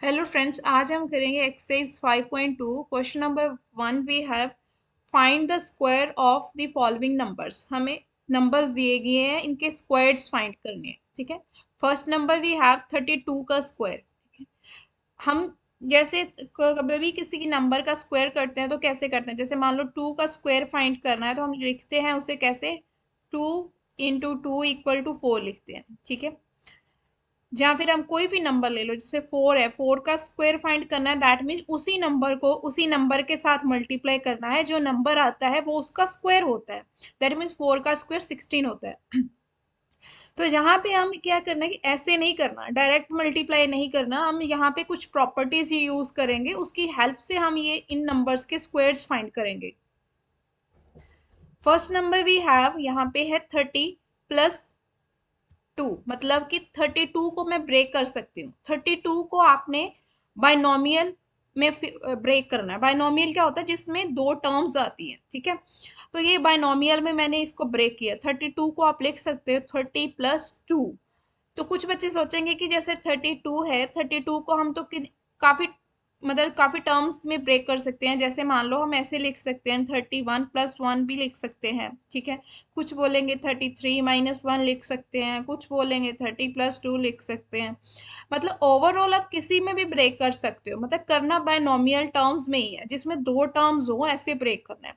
Hello friends, आज हम करेंगे exercise 5.2। Question number 1 we have find the square of the following numbers. हमें numbers दिए गए हैं, इनके स्क्वायर्स फाइंड करने हैं। ठीक है। फर्स्ट नंबर वी हैव 32 का स्क्वायर। ठीक है। हम जैसे कभी भी किसी की नंबर का स्क्वायर करते हैं तो कैसे करते हैं, जैसे मान लो 2 का स्क्वायर फाइंड करना है तो हम लिखते हैं उसे कैसे, 2 इंटू 2 इक्वल टू 4 लिखते हैं। ठीक है। या फिर हम कोई भी नंबर ले लो, जैसे 4 है, 4 का स्क्वायर फाइंड करना है, दैट मीन्स उसी नंबर को उसी नंबर के साथ मल्टीप्लाई करना है। जो नंबर आता है वो उसका स्क्वायर होता है। दैट मीन्स 4 का स्क्वायर 16 होता है। तो यहाँ पे हम क्या करना है कि ऐसे नहीं करना, डायरेक्ट मल्टीप्लाई नहीं करना, हम यहाँ पे कुछ प्रॉपर्टीज यूज करेंगे, उसकी हेल्प से हम ये इन नंबर्स के स्क्वायर्स फाइंड करेंगे। फर्स्ट नंबर वी हैव यहाँ पे है 30 + 2, मतलब कि 32 को मैं ब्रेक कर सकती हूँ। 32 को आपने बाइनोमियल में ब्रेक करना है। बाइनोमियल क्या होता है, जिसमें दो टर्म्स आती हैं। ठीक है। तो ये बाइनोमियल में मैंने इसको ब्रेक किया। 32 को आप लिख सकते हो 30 + 2। तो कुछ बच्चे सोचेंगे कि जैसे 32 है, 32 को हम तो काफी मतलब काफी टर्म्स में ब्रेक कर सकते हैं। जैसे मान लो हम ऐसे लिख सकते हैं, 31 + 1 भी लिख सकते हैं। ठीक है। कुछ बोलेंगे 33 - 1 लिख सकते हैं, कुछ बोलेंगे 30 + 2 लिख सकते हैं। मतलब ओवरऑल आप किसी में भी ब्रेक कर सकते हो, मतलब करना बाइनोमियल टर्म्स में ही है, जिसमें दो टर्म्स हो ऐसे ब्रेक करना है।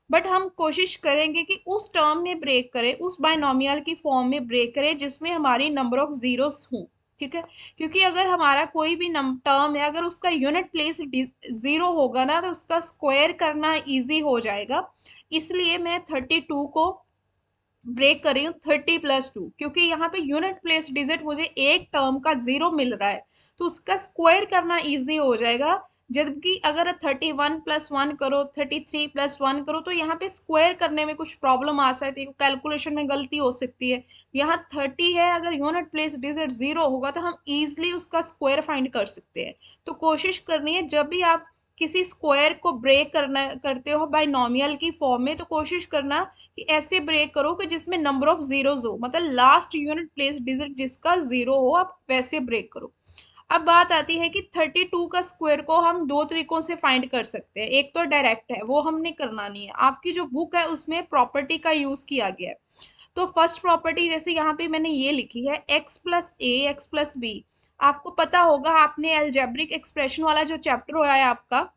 बट हम कोशिश करेंगे कि उस टर्म में ब्रेक करें, उस बाइनोमियल की फॉर्म में ब्रेक करें जिसमें हमारी नंबर ऑफ जीरोस हों। ठीक है। क्योंकि अगर हमारा कोई भी टर्म है, अगर उसका यूनिट प्लेस जीरो होगा ना, तो उसका स्क्वायर करना इजी हो जाएगा। इसलिए मैं 32 को ब्रेक कर रही हूँ 30 + 2, क्योंकि यहाँ पे यूनिट प्लेस डिजिट मुझे एक टर्म का जीरो मिल रहा है, तो उसका स्क्वायर करना इजी हो जाएगा। जबकि अगर 31 + 1 करो, 33 + 1 करो, तो यहाँ पे स्क्वायर करने में कुछ प्रॉब्लम आ सकती है, कैलकुलेशन में गलती हो सकती है। यहाँ 30 है, अगर यूनिट प्लेस डिजिट जीरो होगा तो हम इजिली उसका स्क्वायर फाइंड कर सकते हैं। तो कोशिश करनी है, जब भी आप किसी स्क्वायर को ब्रेक करते हो बाइनोमियल की फॉर्म में, तो कोशिश करना कि ऐसे ब्रेक करो कि जिसमें नंबर ऑफ जीरोस हो, मतलब लास्ट यूनिट प्लेस डिजिट जिसका जीरो हो, आप वैसे ब्रेक करो। अब बात आती है कि 32 का स्क्वायर को हम दो तरीकों से फाइंड कर सकते हैं। एक तो डायरेक्ट है, वो हमने करना नहीं है। आपकी जो बुक है उसमें प्रॉपर्टी का यूज किया गया है। तो फर्स्ट प्रॉपर्टी जैसे यहाँ पे मैंने ये लिखी है, x + a x + b। आपको पता होगा, आपने अलजेब्रिक एक्सप्रेशन वाला जो चैप्टर हुआ है आपका,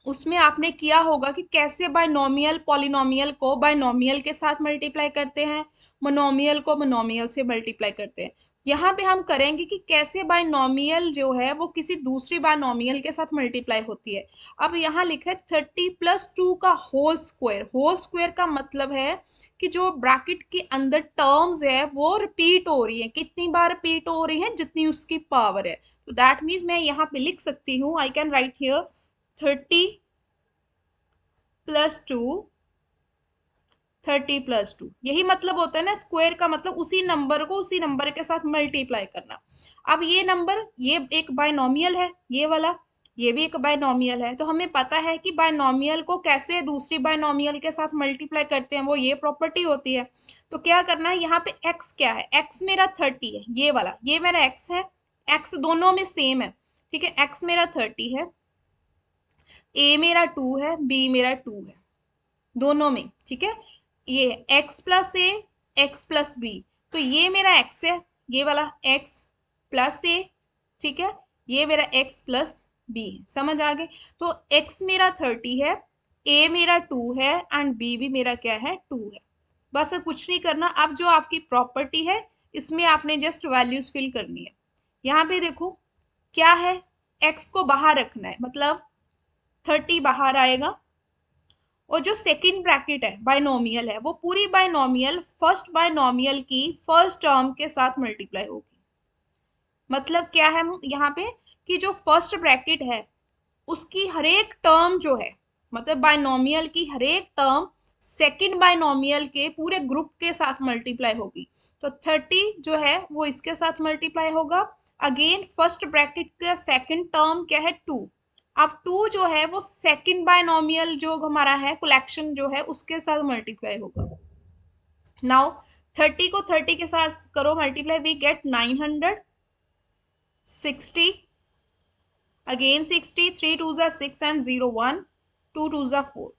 उसमें आपने किया होगा कि कैसे बाइनोमियल पॉलिनोमियल को बाइनोमियल के साथ मल्टीप्लाई करते हैं, मोनोमियल को मोनोमियल से मल्टीप्लाई करते हैं। यहाँ पे हम करेंगे कि कैसे बाइनोमियल जो है वो किसी दूसरी बाइनोमियल के साथ मल्टीप्लाई होती है। अब यहाँ लिखा है 30 + 2 का होल स्क्वायर। होल स्क्वायर का मतलब है कि जो ब्रैकेट के अंदर टर्म्स है वो रिपीट हो रही है। कितनी बार रिपीट हो रही है, जितनी उसकी पावर है। तो दैट मीन्स मैं यहाँ पे लिख सकती हूँ, आई कैन राइट हियर 30 + 2, 30 + 2। यही मतलब होता है ना स्क्वायर का, मतलब उसी नंबर को उसी नंबर के साथ मल्टीप्लाई करना। अब ये नंबर, ये एक बाइनोमियल है, ये वाला, ये भी एक बाइनोमियल है। तो हमें पता है कि बाइनोमियल को कैसे दूसरी बाइनोमियल के साथ मल्टीप्लाई करते हैं, वो ये प्रॉपर्टी होती है। तो क्या करना है, यहाँ पे x क्या है, x मेरा 30 है, ये वाला, ये मेरा x है। x दोनों में सेम है। ठीक है। x मेरा 30 है, a मेरा 2 है, b मेरा 2 है, दोनों में। ठीक है। ये x + a x + b। तो ये मेरा x है, ये वाला x + a। ठीक है। ये मेरा x + b है। समझ आ गए। तो x मेरा 30 है, a मेरा 2 है, एंड b भी मेरा क्या है, 2 है। बस अब कुछ नहीं करना। अब जो आपकी प्रॉपर्टी है, इसमें आपने जस्ट वैल्यूज फिल करनी है। यहाँ पे देखो क्या है, x को बाहर रखना है, मतलब 30 बाहर आएगा, और जो सेकंड ब्रैकेट है बाइनोमियल है, वो पूरी बाइनोमियल फर्स्ट बाइनोमियल की फर्स्ट टर्म के साथ मल्टीप्लाई होगी। मतलब क्या है यहाँ पे, कि जो फर्स्ट ब्रैकेट है उसकी हर एक टर्म जो है, मतलब बाइनोमियल की हर एक टर्म सेकंड बाइनोमियल के पूरे ग्रुप के साथ मल्टीप्लाई होगी। तो 30 जो है वो इसके साथ मल्टीप्लाई होगा। अगेन फर्स्ट ब्रैकेट का सेकंड टर्म क्या है, 2। अब 2 जो है वो सेकंड बाइनोमियल जो हमारा है कलेक्शन जो है उसके साथ मल्टीप्लाई होगा। नाउ 30 को 30 के साथ करो मल्टीप्लाई, वी गेट 960 अगेन 60, 3 2 जा 6 एंड 0 1, 2 2 जा 4।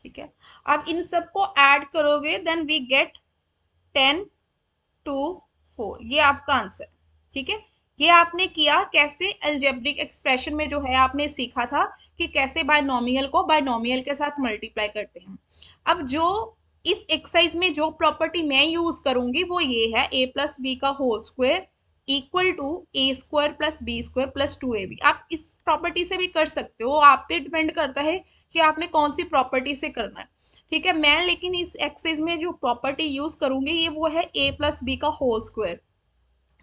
ठीक है, अब इन सबको ऐड करोगे देन वी गेट 10 2 4, ये आपका आंसर। ठीक है, ये आपने किया कैसे, अलजेब्रिक एक्सप्रेशन में जो है आपने सीखा था कि कैसे बायनोमियल को बायनोमियल के साथ मल्टीप्लाई करते हैं। अब जो इस एक्सरसाइज में जो प्रॉपर्टी मैं यूज करूंगी वो ये है, a प्लस बी का whole square equal to A square plus B square plus 2ab। आप इस प्रॉपर्टी से भी कर सकते हो, आप पे डिपेंड करता है कि आपने कौन सी प्रॉपर्टी से करना है। ठीक है, मैं लेकिन इस एक्सरसाइज में जो प्रॉपर्टी यूज करूंगी ये वो है a प्लस बी का होल स्क्वायर।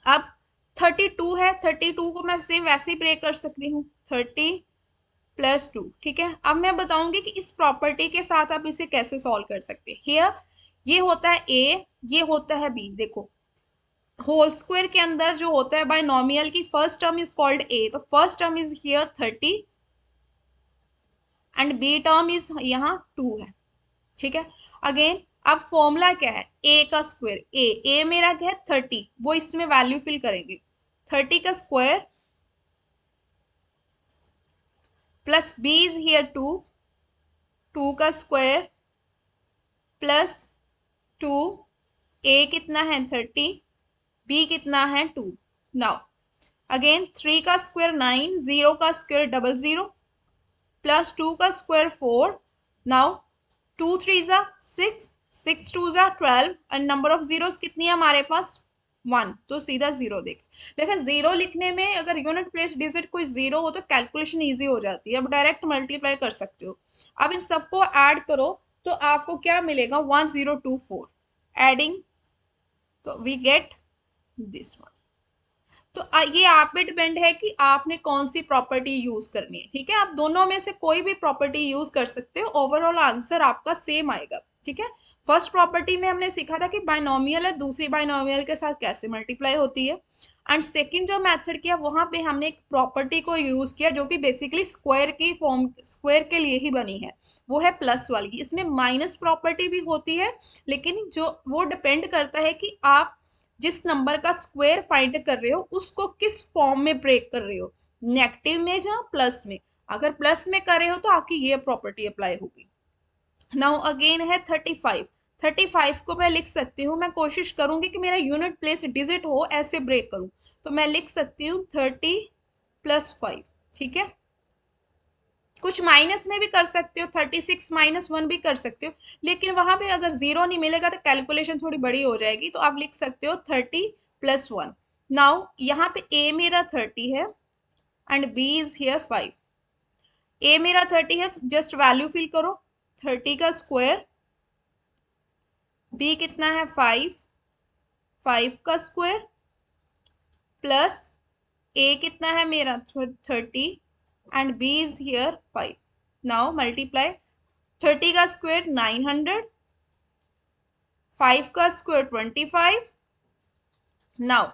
अब 32 है, 32 को मैं सेम वैसे ही ब्रेक कर सकती हूँ, 30 प्लस 2। ठीक है, अब मैं बताऊंगी कि इस प्रॉपर्टी के साथ आप इसे कैसे सॉल्व कर सकते हैं। हियर ये होता है a, ये होता है b। देखो होल स्क्वायर के अंदर जो होता है बायनोमियल की first term is called a, तो first term is here 30 and b term is यहाँ 2 है। ठीक है, अगेन अब फॉर्मूला क्या है, a का स्क्वायर, a मेरा क्या है 30, वो इसमें वैल्यू फिल करेंगे, 30 का square plus b is here 2, 2 का स्क्वायर प्लस 2, a कितना है 30, b कितना है 2। नाउ अगेन 3 का स्क्वायर 9, 0 का स्क्वायर 00 प्लस 2 का स्क्वायर 4। नाउ 2 3 जा 6, 6 2 जा 12 एंड नंबर ऑफ जीरोस कितनी है हमारे पास 1, तो सीधा जीरो देखा जीरो लिखने में अगर यूनिट प्लेस डिजिट कोई जीरो हो तो कैलकुलेशन इजी हो जाती है, अब डायरेक्ट मल्टीप्लाई कर सकते हो। अब इन सबको ऐड करो तो आपको क्या मिलेगा 1024, एडिंग तो वी गेट दिस वन। तो ये आप पे डिपेंड है कि आपने कौन सी प्रॉपर्टी यूज करनी है। ठीक है, आप दोनों में से कोई भी प्रॉपर्टी यूज कर सकते हो, ओवरऑल आंसर आपका सेम आएगा। ठीक है, फर्स्ट प्रॉपर्टी में हमने सीखा था कि बायनोमियल है, दूसरी बायनोमियल के साथ कैसे मल्टीप्लाई होती है, एंड सेकंड जो मेथड किया वहां पे हमने एक प्रॉपर्टी को यूज किया जो कि बेसिकली स्क्वायर की फॉर्म, स्क्वायर के लिए ही बनी है, वो है प्लस वाली। इसमें माइनस प्रॉपर्टी भी होती है लेकिन जो वो डिपेंड करता है कि आप जिस नंबर का स्क्वायर फाइंड कर रहे हो उसको किस फॉर्म में ब्रेक कर रहे हो, नेगेटिव में या प्लस में। अगर प्लस में कर रहे हो तो आपकी ये प्रॉपर्टी अप्लाई होगी। नाउ अगेन है 35, 35 को मैं लिख सकती हूँ, मैं कोशिश करूंगी कि मेरा यूनिट प्लेस डिजिट हो ऐसे ब्रेक करूं, तो मैं लिख सकती हूँ 30 प्लस 5। ठीक है, कुछ माइनस में भी कर सकते हो, 36 माइनस 1 भी कर सकते हो, लेकिन वहां पे अगर जीरो नहीं मिलेगा तो कैलकुलेशन थोड़ी बड़ी हो जाएगी, तो आप लिख सकते हो 30 प्लस 1। नाउ यहाँ पे a मेरा 30 है and b is here 5। a मेरा 30 है तो जस्ट वैल्यू फिल करो, 30 का स्क्वायर, b कितना है 5, 5 का स्क्वायर प्लस a कितना है मेरा 30 and b is here 5। Now multiply, 30 का स्क्वायर 900, 5 का स्क्वायर 25। नाउ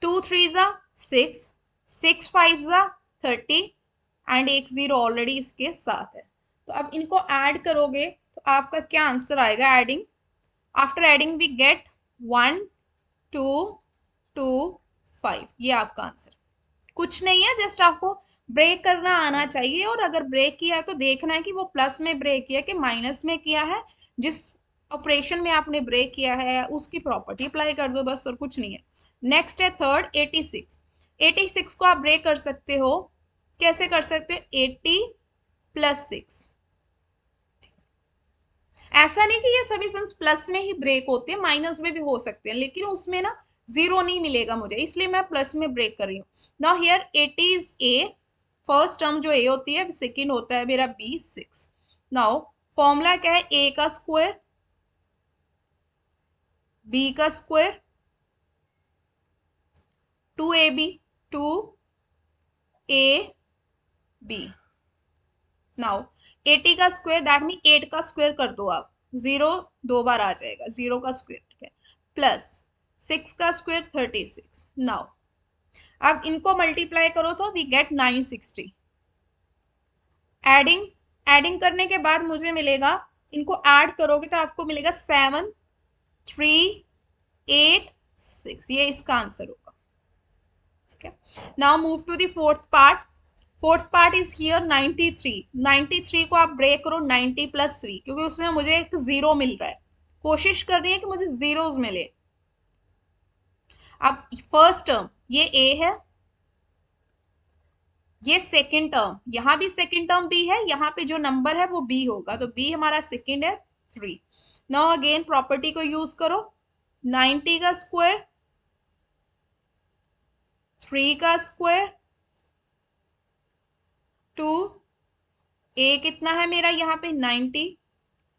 2 3 जा 6, 6 5 जा 30 एंड एक जीरो ऑलरेडी इसके साथ है, तो अब इनको ऐड करोगे तो आपका क्या आंसर आएगा, adding after adding we get 1 2 2 5, ये आपका आंसर। कुछ नहीं है, जस्ट आपको ब्रेक करना आना चाहिए, और अगर ब्रेक किया है तो देखना है कि वो प्लस में ब्रेक किया कि माइनस में किया है, जिस ऑपरेशन में आपने ब्रेक किया है उसकी प्रॉपर्टी अप्लाई कर दो बस, और कुछ नहीं है। नेक्स्ट है थर्ड 86, 86 को आप ब्रेक कर सकते हो, कैसे कर सकते हो 80 प्लस 6। ऐसा नहीं कि ये सभी सम्स प्लस में ही ब्रेक होते हैं, माइनस में भी हो सकते हैं, लेकिन उसमें ना जीरो नहीं मिलेगा मुझे, इसलिए मैं प्लस में ब्रेक कर रही हूँ। Now here 80 is a, first term जो a होती है, सेकंड होता है मेरा b 6। नाउ फॉर्मूला क्या है, a का स्क्वायर, b का स्क्वायर, 2ab, 2ab। नाउ 80 का स्क्वायर दैट मीन 8 का स्क्वायर कर दो आप, जीरो दो बार आ जाएगा, जीरो का स्क्वायर। ठीक है, प्लस 6 का स्क्वायर 36। नाउ अब इनको मल्टीप्लाई करो तो वी गेट 960। एडिंग, एडिंग करने के बाद मुझे मिलेगा, इनको ऐड करोगे तो आपको मिलेगा 7 3 8 6, ये इसका आंसर होगा। ठीक है, now move to the fourth part, fourth part is here 93। 93 को आप ब्रेक करो 90 प्लस 3, क्योंकि उसमें मुझे एक जीरो मिल रहा है, कोशिश कर रही है कि मुझे जीरोस मिले। अब फर्स्ट टर्म ये ए है, ये सेकंड टर्म, यहां भी सेकंड टर्म बी है, यहाँ पे जो नंबर है वो बी होगा, तो बी हमारा सेकंड है 3। नाउ अगेन प्रॉपर्टी को यूज करो, 90 का स्क्वायर, 3 का स्क्वायर, 2, ए कितना है मेरा यहाँ पे 90,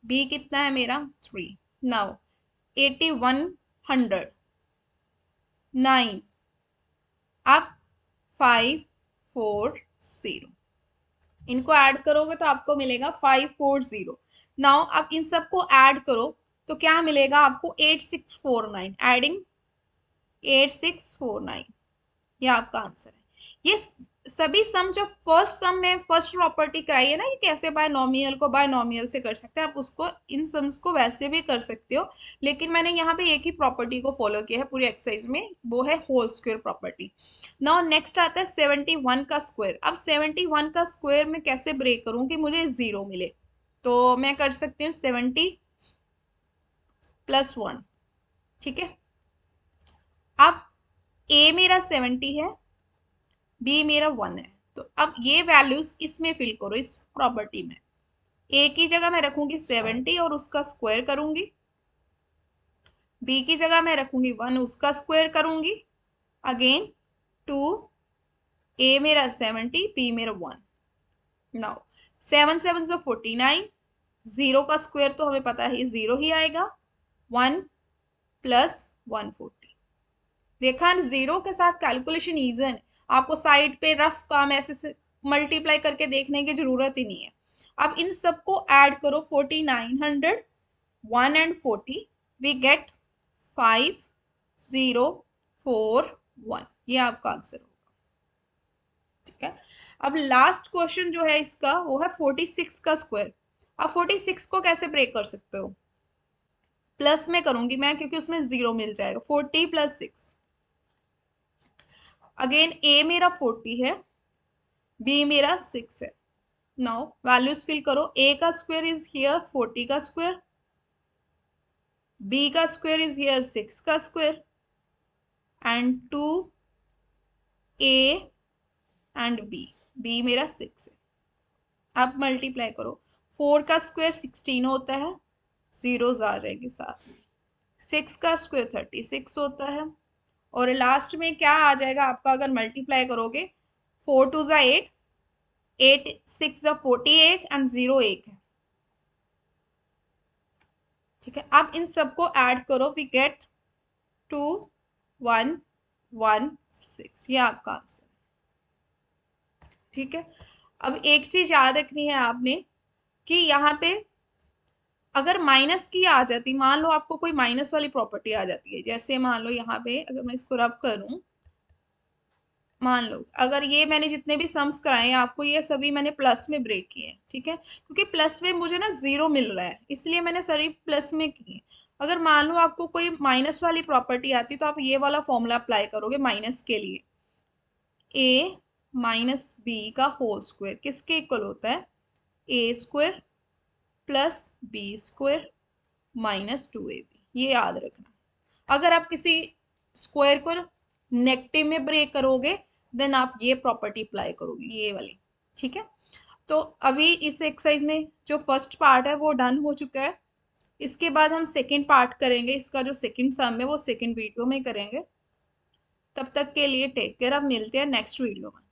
बी कितना है मेरा 3। नाउ 8100, 9, अब 540, इनको ऐड करोगे तो आपको मिलेगा 540। नाउ अब इन सबको ऐड करो तो क्या मिलेगा आपको 8649, एडिंग 8649, ये आपका आंसर है। ये सभी सम जो फर्स्ट सम में फर्स्ट प्रॉपर्टी कराई है ना, ये कैसे बायनोमियल को बायनोमियल से कर सकते हैं, आप उसको इन सम्स को वैसे भी कर सकते हो, लेकिन मैंने यहाँ पे एक ही प्रॉपर्टी को फॉलो किया है पूरी एक्सरसाइज में, वो है whole square property. Now next आता है 71 का स्क्वायर। अब 71 का स्क्वायर में कैसे ब्रेक करूं कि मुझे जीरो मिले, तो मैं कर सकती हूँ 70 प्लस 1, ठीक है। अब ए मेरा 70 है, बी मेरा 1 है, तो अब ये वैल्यूज इसमें फिल करो इस प्रॉपर्टी में। ए की जगह मैं रखूंगी 70 और उसका स्क्वायर करूंगी, बी की जगह मैं रखूंगी 1, उसका स्क्वायर करूंगी, अगेन 2, ए मेरा 70, बी मेरा 1। नाउ 7 7 से 49, जीरो का स्क्वायर तो हमें पता है जीरो ही आएगा, 1 प्लस 140। देखा, जीरो के साथ कैलकुलेशन इजी है, आपको साइड पे रफ काम ऐसे मल्टीप्लाई करके देखने की जरूरत ही नहीं है। अब इन सबको ऐड करो 4900, 1 एंड 40, वी गेट 5041, ये आपका आंसर होगा, ठीक है। अब लास्ट क्वेश्चन जो है इसका वो है 46 का स्क्वायर। अब 46 को कैसे ब्रेक कर सकते हो, प्लस में करूंगी मैं क्योंकि उसमें जीरो मिल जाएगा, 40 प्लस 6, अगेन ए मेरा 40 है, बी मेरा 6 है। नाउ वैल्यूज फिल करो, ए का स्क्वायर इज हियर 40 का स्क्वायर, बी का स्क्वायर इज हियर 6 का square, and 2 A and B मेरा 6 है। अब मल्टीप्लाई करो, 4 का स्क्वायर 16 होता है, जीरोस आ जाएंगे साथ में, 6 का स्क्वायर 36 होता है, और लास्ट में क्या आ जाएगा आपका अगर मल्टीप्लाई करोगे, 4 2 ज़ा 8, 8 6 ज़ा 48 एंड जीरो 1 है, ठीक है। अब इन सबको ऐड करो, वी गेट 2116, ये आपका आंसर, ठीक है। अब एक चीज याद रखनी है आपने कि यहाँ पे अगर माइनस की आ जाती, मान लो आपको कोई माइनस वाली प्रॉपर्टी आ जाती है, जैसे मान लो यहाँ पे अगर मैं इसको रब करूं, मान लो अगर ये मैंने जितने भी सम्स कराए हैं आपको, ये सभी मैंने प्लस में ब्रेक किए हैं, ठीक है, क्योंकि प्लस में मुझे ना जीरो मिल रहा है इसलिए मैंने सभी प्लस में किए। अगर मान लो आपको कोई माइनस वाली प्रॉपर्टी आती तो आप ये वाला फॉर्मूला अप्लाई करोगे माइनस के लिए, ए माइनस बी का होल स्क्वायर किसके इक्वल होता है, A square plus B square minus 2ab, ये याद रखना। अगर आप किसी स्क्वायर को नेगेटिव में ब्रेक करोगे देन आप ये प्रॉपर्टी अप्लाई करोगे, ये वाली, ठीक है। तो अभी इस एक्सरसाइज में जो फर्स्ट पार्ट है वो डन हो चुका है, इसके बाद हम सेकंड पार्ट करेंगे, इसका जो सेकंड सम है वो सेकंड वीडियो में करेंगे। तब तक के लिए टेक केयर, अब मिलते हैं नेक्स्ट वीडियो में।